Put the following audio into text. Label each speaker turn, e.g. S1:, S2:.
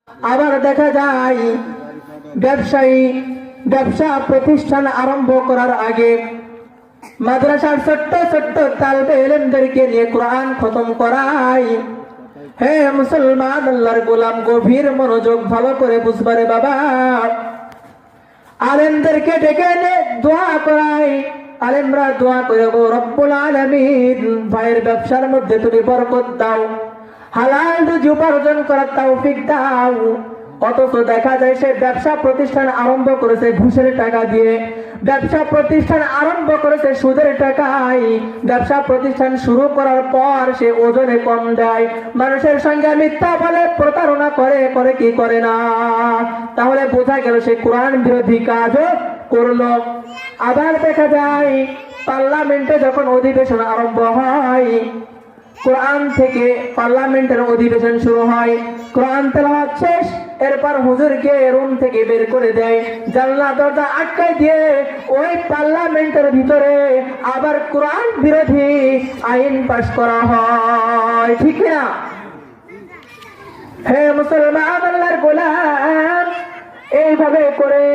S1: আবার দেখা যায় ব্যবসা প্রতিষ্ঠান আরম্ভ করার আগে মাদ্রাসার ছোট্ট ছোট্ট তালবে ইলমদেরকে নিয়ে কোরআন খতম করায়। হে মুসলমান, আল্লাহর গোলাম, গভীর মনোযোগ ভালো করে বুঝবারে বাবা। আলেমদেরকে ডেকে এনে দোয়া করায়। আলেমরা দোয়া করে, গো রব্বুল আলামিন, ভাইয়ের ব্যবসার মধ্যে তুমি বরকত দাও, হালাল রুজি উপার্জন করার তৌফিক দাও। অথচ দেখা যায় সে ব্যবসা প্রতিষ্ঠান আরম্ভ করেছে ঘুষের টাকা দিয়ে, ব্যবসা প্রতিষ্ঠান আরম্ভ করেছে সুদের টাকায়। ব্যবসা প্রতিষ্ঠান শুরু করার পর সে ওজনে কম দেয়, মানুষের সঙ্গে মিথ্যা বলে, প্রতারণা করে কি করে না। তাহলে বোঝা গেল সে কোরআন বিরোধী কাজও করলো। আবার দেখা যায় পার্লামেন্টে যখন অধিবেশন আরম্ভ হয়, কোরআন থেকে পার্লামেন্টের অধিবেশন শুরু হয়, কোরআন তেলাওয়াত শেষ, এরপর হুজুরকে রুম থেকে বের করে দেয়, জানলা দরজা আটকায় দিয়ে ওই পার্লামেন্টের ভিতরে আবার কোরআন বিরোধী আইন পাশ করা হয়। ঠিক না? হে মুসলমান, আল্লাহর গোলাম, এইভাবে করে